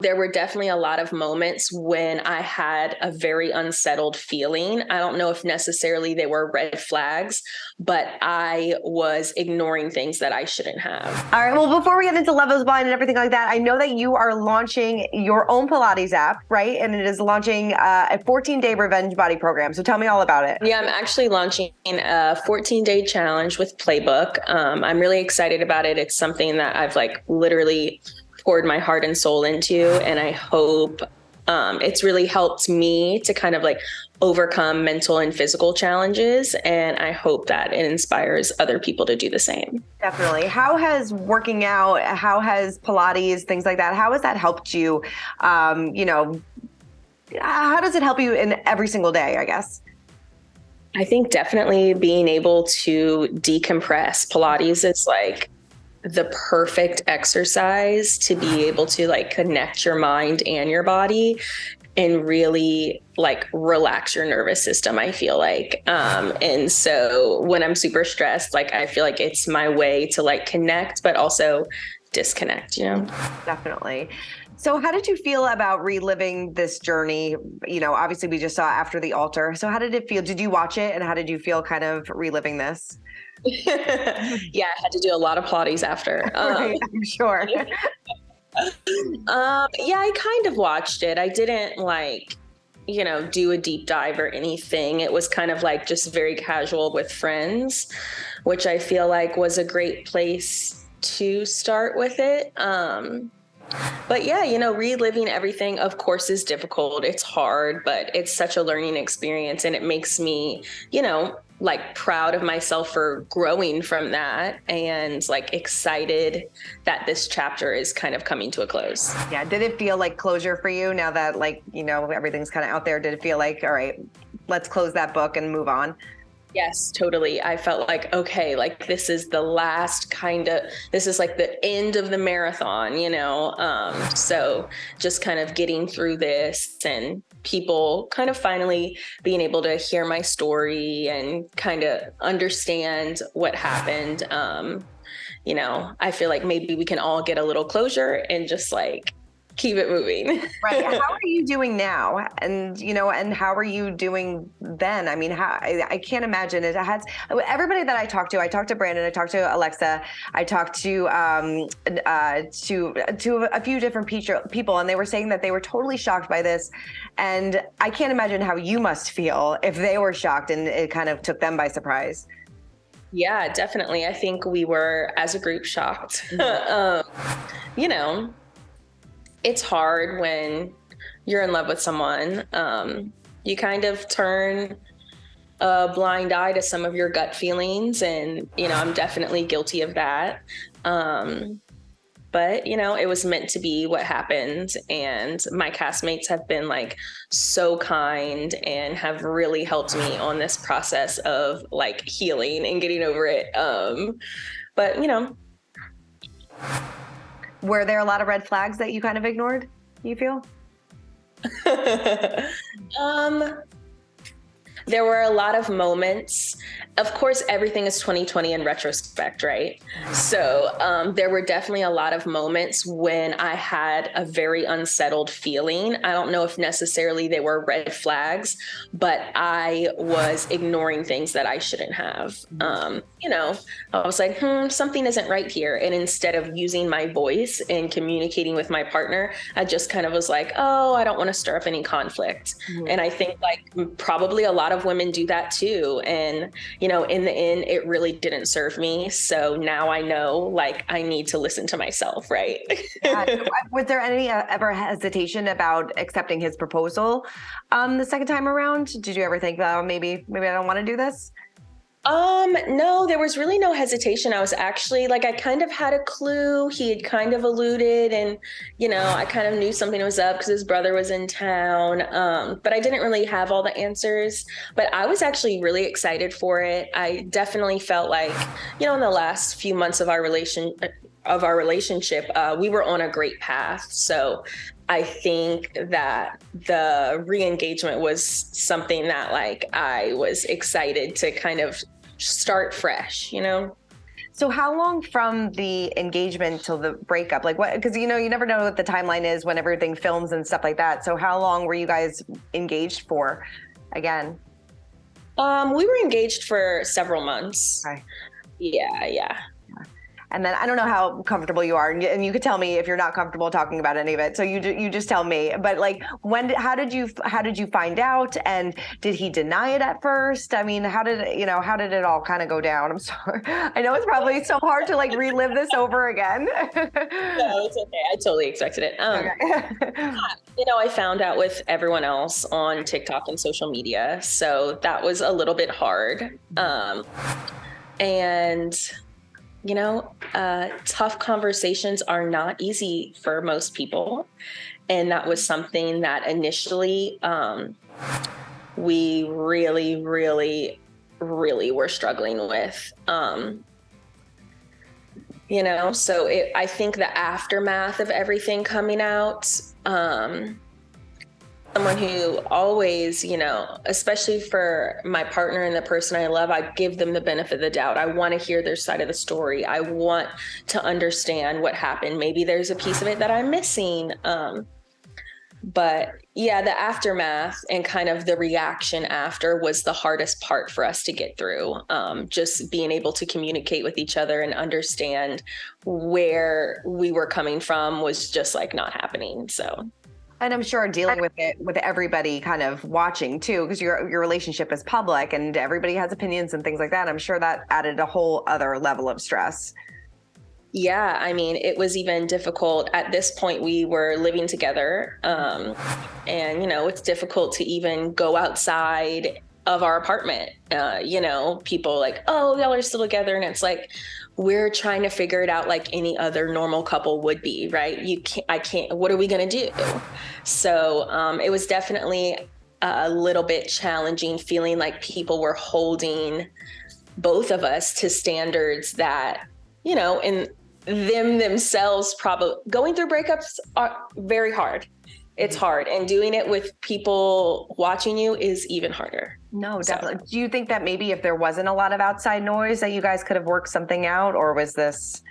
There were definitely a lot of moments when I had a very unsettled feeling. I don't know if necessarily they were red flags, but I was ignoring things that I shouldn't have. All right. Well, before we get into Love is Blind and everything like that, I know that you are launching your own Pilates app, right? And it is launching a 14-day revenge body program. So tell me all about it. Yeah, I'm actually launching a 14-day challenge with Playbook. I'm really excited about it. It's something that I've literally poured my heart and soul into, and I hope it's really helped me to kind of overcome mental and physical challenges, and I hope that it inspires other people to do the same. Definitely. How has working out, how has Pilates, things like that, how has that helped you? How does it help you in every single day, I guess? I think definitely being able to decompress. Pilates is the perfect exercise to be able to connect your mind and your body and really relax your nervous system, I feel like. And so when I'm super stressed, I feel like it's my way to connect, but also disconnect, Definitely. So how did you feel about reliving this journey? Obviously we just saw After the Altar. So how did it feel? Did you watch it? And how did you feel kind of reliving this? Yeah, I had to do a lot of Pilates after. Right, I'm sure. Yeah, I kind of watched it. I didn't do a deep dive or anything. It was kind of just very casual with friends, which I feel like was a great place to start with it. But yeah, reliving everything, of course, is difficult. It's hard, but it's such a learning experience, and it makes me, proud of myself for growing from that, and excited that this chapter is kind of coming to a close. Yeah. Did it feel like closure for you now that everything's kind of out there? Did it feel like, all right, let's close that book and move on? Yes, totally. I felt okay, this is the last this is the end of the marathon, so just kind of getting through this and people kind of finally being able to hear my story and kind of understand what happened. I feel like maybe we can all get a little closure and just keep it moving. Right. How are you doing now? And, and how are you doing then? I mean, I can't imagine it has everybody that I talked to Brandon, I talked to Alexa, I talked to a few different people, and they were saying that they were totally shocked by this. And I can't imagine how you must feel if they were shocked and it kind of took them by surprise. Yeah, definitely. I think we were, as a group, shocked. It's hard when you're in love with someone. You kind of turn a blind eye to some of your gut feelings, and, I'm definitely guilty of that. But, it was meant to be what happened. And my castmates have been so kind and have really helped me on this process of healing and getting over it. But, Were there a lot of red flags that you kind of ignored, you feel? There were a lot of moments. Of course, everything is 2020 in retrospect, right? So there were definitely a lot of moments when I had a very unsettled feeling. I don't know if necessarily they were red flags, but I was ignoring things that I shouldn't have. I was like, something isn't right here. And instead of using my voice and communicating with my partner, I just kind of was like, oh, I don't want to stir up any conflict. Mm-hmm. And I think probably a lot of women do that too. And, in the end, it really didn't serve me. So now I know I need to listen to myself. Right. Yeah. Was there any ever hesitation about accepting his proposal the second time around? Did you ever think, maybe I don't want to do this? No, there was really no hesitation. I was actually I kind of had a clue. He had kind of alluded, and, I kind of knew something was up because his brother was in town. But I didn't really have all the answers, but I was actually really excited for it. I definitely felt in the last few months of our relationship, we were on a great path. So I think that the re-engagement was something that I was excited to kind of start fresh, So how long from the engagement till the breakup? Like what, because you never know what the timeline is when everything films and stuff like that. So how long were you guys engaged for again? We were engaged for several months. Okay. Yeah. And then I don't know how comfortable you are, and you could tell me if you're not comfortable talking about any of it. So you just tell me. But like, how did you find out? And did he deny it at first? I mean, how did it all kind of go down? I'm sorry. I know it's probably so hard to like relive this over again. No, it's okay. I totally expected it. Okay. I found out with everyone else on TikTok and social media, so that was a little bit hard. And tough conversations are not easy for most people. And that was something that initially we really, really, really were struggling with. So I think the aftermath of everything coming out, someone who always, especially for my partner and the person I love, I give them the benefit of the doubt. I want to hear their side of the story. I want to understand what happened. Maybe there's a piece of it that I'm missing. But yeah, the aftermath and kind of the reaction after was the hardest part for us to get through. Just being able to communicate with each other and understand where we were coming from was just like not happening. So. And I'm sure dealing with it with everybody kind of watching too, because your relationship is public and everybody has opinions and things like that. I'm sure that added a whole other level of stress. Yeah, I mean, it was even difficult. At this point, we were living together. And, it's difficult to even go outside of our apartment. People like, oh, y'all are still together. And it's like, we're trying to figure it out like any other normal couple would be, right? What are we going to do? So it was definitely a little bit challenging, feeling like people were holding both of us to standards that, in themselves, probably going through breakups are very hard. It's hard. And doing it with people watching you is even harder. No, definitely. So, do you think that maybe if there wasn't a lot of outside noise that you guys could have worked something out, or was this?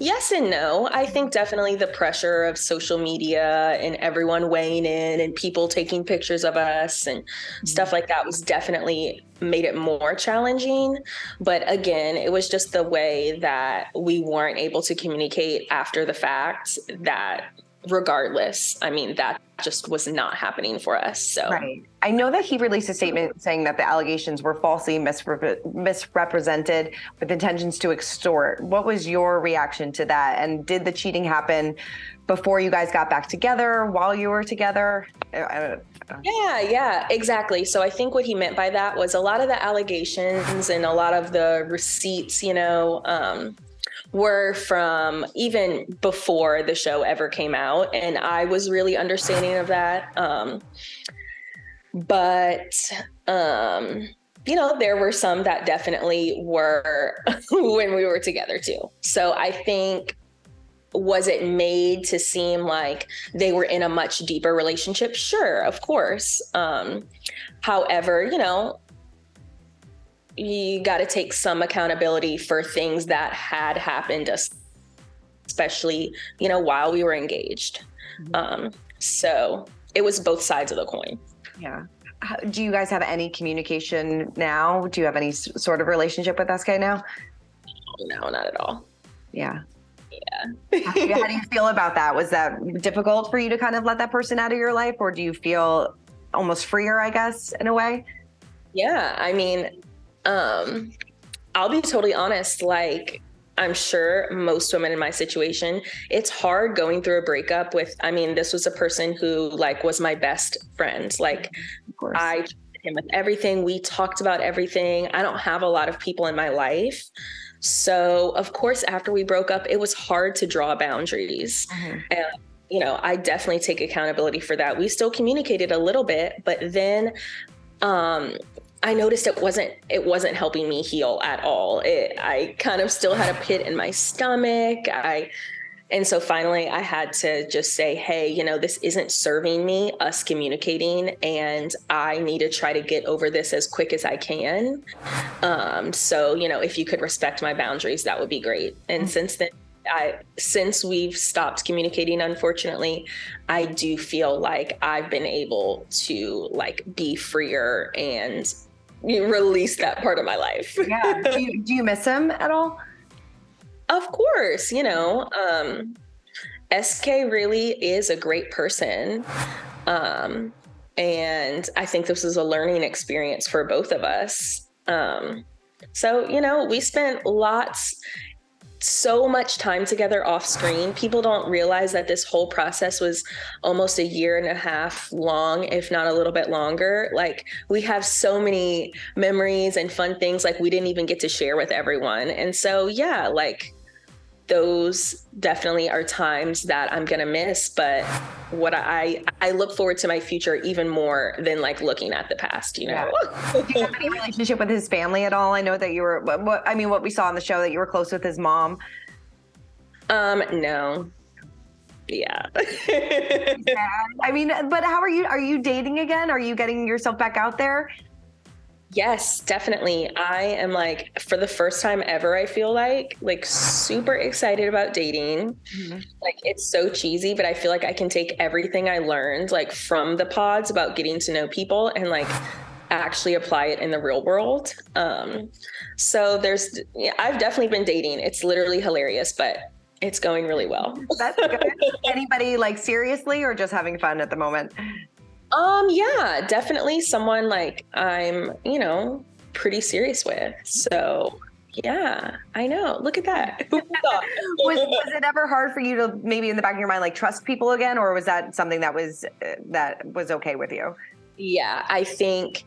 Yes and no. I think definitely the pressure of social media and everyone weighing in and people taking pictures of us and stuff like that was definitely made it more challenging. But again, it was just the way that we weren't able to communicate after the fact that regardless, I mean, that just was not happening for us. So right. I know that he released a statement saying that the allegations were falsely misrepresented with intentions to extort. What was your reaction to that? And did the cheating happen before you guys got back together, while you were together? Yeah, exactly. So I think what he meant by that was a lot of the allegations and a lot of the receipts, were from even before the show ever came out. And I was really understanding of that. But there were some that definitely were when we were together too. So I think, was it made to seem like they were in a much deeper relationship? Sure, of course. However, you got to take some accountability for things that had happened, especially, while we were engaged. So it was both sides of the coin. Yeah. Do you guys have any communication now? Do you have any sort of relationship with SK now? No, not at all. Yeah. How do you feel about that? Was that difficult for you to kind of let that person out of your life, or do you feel almost freer, I guess, in a way? Yeah. I mean, I'll be totally honest. Like, I'm sure most women in my situation, it's hard going through a breakup with, this was a person who was my best friend. Like, I trusted him with everything. We talked about everything. I don't have a lot of people in my life. So of course, after we broke up, it was hard to draw boundaries. And, I definitely take accountability for that. We still communicated a little bit, but then, I noticed it wasn't helping me heal at all. I kind of still had a pit in my stomach. And so finally I had to just say, hey, this isn't serving me, us communicating, and I need to try to get over this as quick as I can. So, if you could respect my boundaries, that would be great. And since then, since we've stopped communicating, unfortunately, I do feel like I've been able to be freer and release that part of my life. Yeah. Do you miss him at all? Of course, SK really is a great person. And I think this is a learning experience for both of us. So, we spent so much time together off screen. People don't realize that this whole process was almost 1.5 years long, if not a little bit longer. We have so many memories and fun things we didn't even get to share with everyone. And so, yeah, those definitely are times that I'm going to miss, but what I look forward to my future even more than looking at the past, Yeah. Do you have any relationship with his family at all? I know that you were, what we saw on the show, that you were close with his mom. No. Yeah. I mean, but how are you dating again? Are you getting yourself back out there? Yes, definitely. I am for the first time ever, I feel like super excited about dating. Mm-hmm. It's so cheesy, but I feel like I can take everything I learned from the pods about getting to know people and actually apply it in the real world. So I've definitely been dating. It's literally hilarious, but it's going really well. That's good. Anybody seriously or just having fun at the moment? Yeah, definitely someone I'm, pretty serious with. So yeah, I know. Look at that. Was it ever hard for you to maybe in the back of your mind, trust people again? Or was that something that was okay with you? Yeah, I think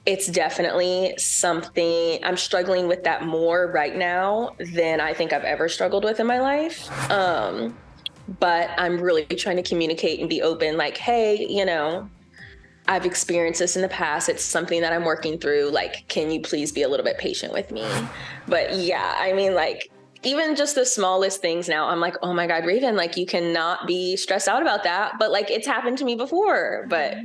it's definitely something I'm struggling with that more right now than I think I've ever struggled with in my life. But I'm really trying to communicate and be open, hey, I've experienced this in the past. It's something that I'm working through. Can you please be a little bit patient with me? But yeah, I mean, even just the smallest things now, I'm oh my God, Raven, you cannot be stressed out about that. But it's happened to me before, but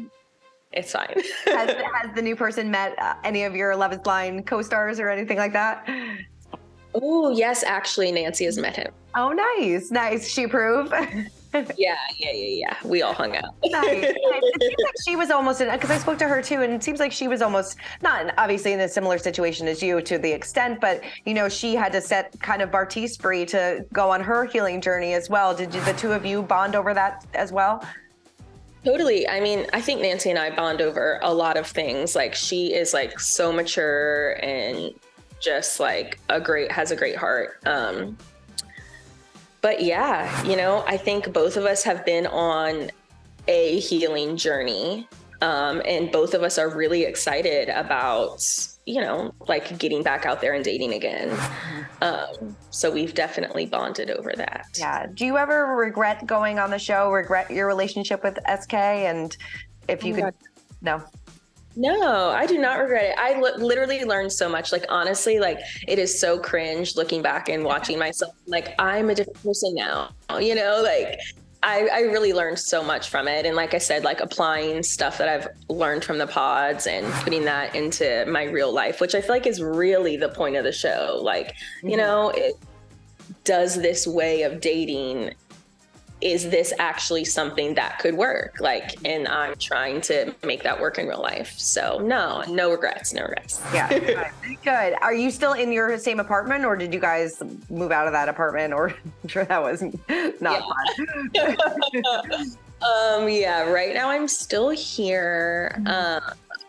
it's fine. Has the new person met any of your Love is Blind co-stars or anything like that? Oh, yes. Actually, Nancy has met him. Oh, nice. She approve? Yeah. We all hung out. Nice. It seems like she was almost because I spoke to her too, and it seems like she was almost not obviously in a similar situation as you to the extent, but she had to set kind of Bartice free to go on her healing journey as well. Did the two of you bond over that as well? Totally. I mean, I think Nancy and I bond over a lot of things. She is so mature and just has a great heart. But yeah, I think both of us have been on a healing journey. And both of us are really excited about, getting back out there and dating again. So we've definitely bonded over that. Yeah. Do you ever regret going on the show, regret your relationship with SK? And if you could, no. No, I do not regret it. I literally learned so much. Honestly, it is so cringe looking back and watching myself. I'm a different person now, I really learned so much from it. And like I said, applying stuff that I've learned from the pods and putting that into my real life, which I feel is really the point of the show. It does this way of dating. Is this actually something that could work? And I'm trying to make that work in real life. So no regrets. Yeah. Good. Are you still in your same apartment or did you guys move out of that apartment? Or I'm sure that was not fun. Yeah, right now I'm still here.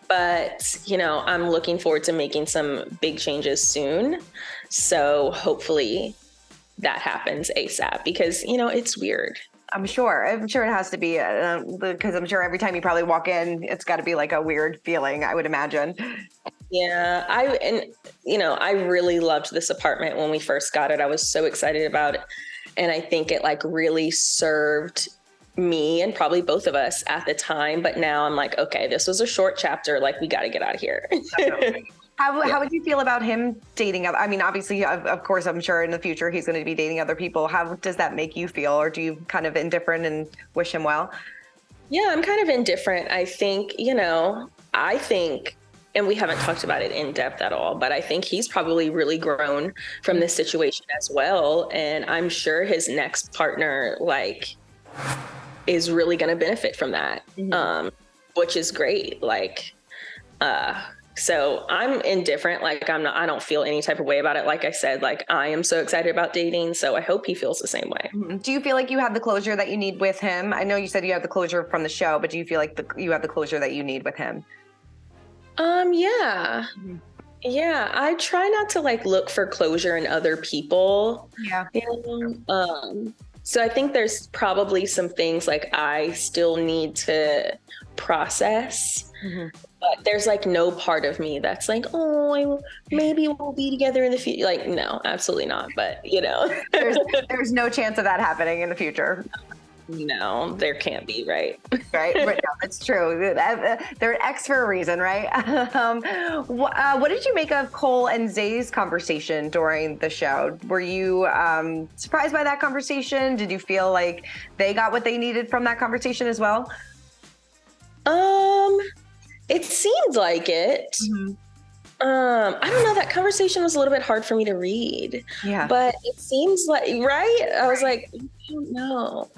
But I'm looking forward to making some big changes soon. So hopefully that happens ASAP because, it's weird. I'm sure it has to be because I'm sure every time you probably walk in, it's got to be a weird feeling, I would imagine. Yeah. I really loved this apartment when we first got it. I was so excited about it. And I think it really served me and probably both of us at the time. But now I'm okay, this was a short chapter. We got to get out of here. How would you feel about him dating other? I mean, obviously, of course, I'm sure in the future he's going to be dating other people. How does that make you feel, or do you kind of indifferent and wish him well? Yeah, I'm kind of indifferent. I think, and we haven't talked about it in depth at all, but I think he's probably really grown from this situation as well. And I'm sure his next partner, is really going to benefit from that, which is great. So I'm indifferent. I don't feel any type of way about it. Like I said, I am so excited about dating. So I hope he feels the same way. Do you feel like you have the closure that you need with him? I know you said you have the closure from the show, but do you feel like you have the closure that you need with him? Yeah. Yeah. I try not to look for closure in other people. Yeah. So I think there's probably some things I still need process. But there's no part of me that's maybe we'll be together in the future. No, absolutely not. But there's no chance of that happening in the future. No, there can't be, right? Right. But no, that's true. They're an X for a reason, right? What did you make of Cole and Zays' conversation during the show? Were you surprised by that conversation? Did you feel like they got what they needed from that conversation as well? It seemed like it. I don't know. That conversation was a little bit hard for me to read. Yeah. But it seems right? I was I don't know.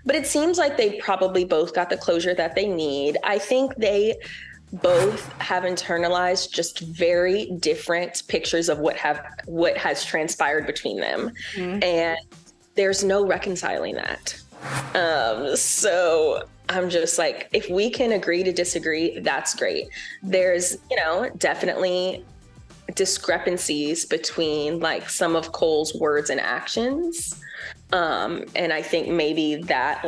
But it seems like they probably both got the closure that they need. I think they both have internalized just very different pictures of what has transpired between them. And there's no reconciling that. So I'm just if we can agree to disagree, that's great. There's, definitely discrepancies between some of Cole's words and actions. And I think maybe that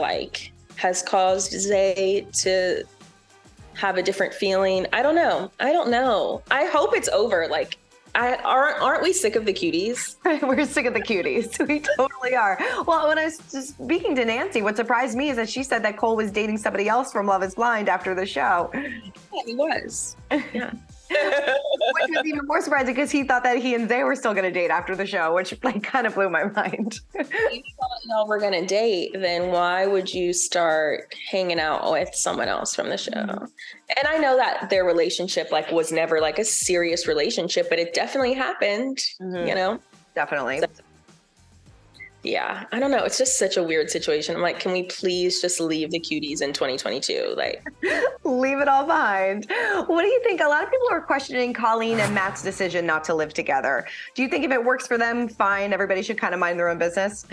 has caused Zay to have a different feeling. I don't know. I hope it's over. Aren't we sick of the cuties? We're sick of the cuties. We totally are. Well, when I was just speaking to Nancy, what surprised me is that she said that Cole was dating somebody else from Love is Blind after the show. Yeah, he was. Yeah. Which was even more surprising because he thought that he and Zay were still going to date after the show, which kind of blew my mind. If you thought y'all were going to date, then why would you start hanging out with someone else from the show? And I know that their relationship was never a serious relationship, but it definitely happened, Definitely. So, yeah, I don't know. It's just such a weird situation. I'm can we please just leave the cuties in 2022? Leave it all behind. What do you think? A lot of people are questioning Colleen and Matt's decision not to live together. Do you think if it works for them, fine, everybody should kind of mind their own business?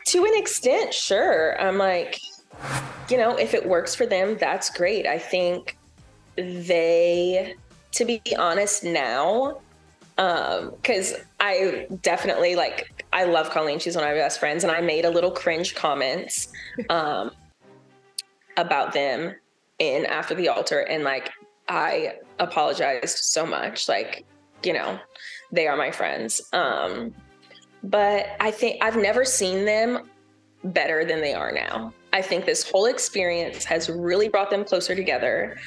To an extent, sure. I'm if it works for them, that's great. I think to be honest now, because I definitely I love Colleen. She's one of my best friends. And I made a little cringe comments about them after the altar. And I apologized so much. They are my friends. But I think I've never seen them better than they are now. I think this whole experience has really brought them closer together.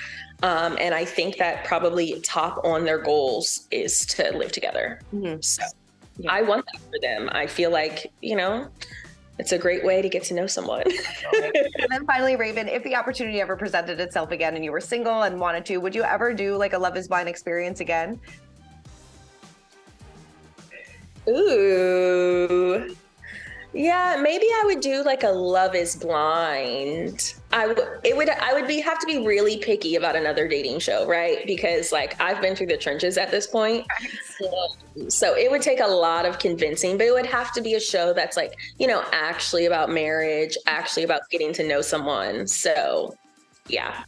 And I think that probably top on their goals is to live together. So yeah. I want that for them. I feel it's a great way to get to know someone. And then finally, Raven, if the opportunity ever presented itself again and you were single and wanted to, would you ever do a Love is Blind experience again? Ooh. Yeah, maybe I would do a Love is Blind. I would have to be really picky about another dating show, right? Because I've been through the trenches at this point. So it would take a lot of convincing, but it would have to be a show that's actually about marriage, actually about getting to know someone. So yeah,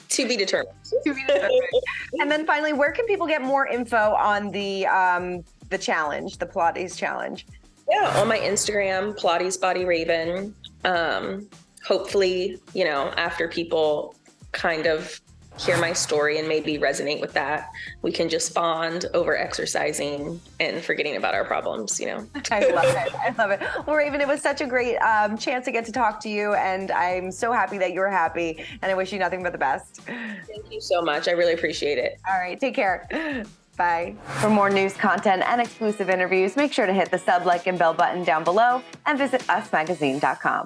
to be determined. And then finally, where can people get more info on the challenge, the Pilates challenge? Yeah, on my Instagram, Pilates Body Raven. Hopefully, after people kind of hear my story and maybe resonate with that, we can just bond over exercising and forgetting about our problems, you know? I love it. I love it. Well, Raven, it was such a great chance to get to talk to you, and I'm so happy that you're happy, and I wish you nothing but the best. Thank you so much. I really appreciate it. All right. Take care. Bye. For more news, content, and exclusive interviews, make sure to hit the sub, like, and bell button down below and visit usmagazine.com.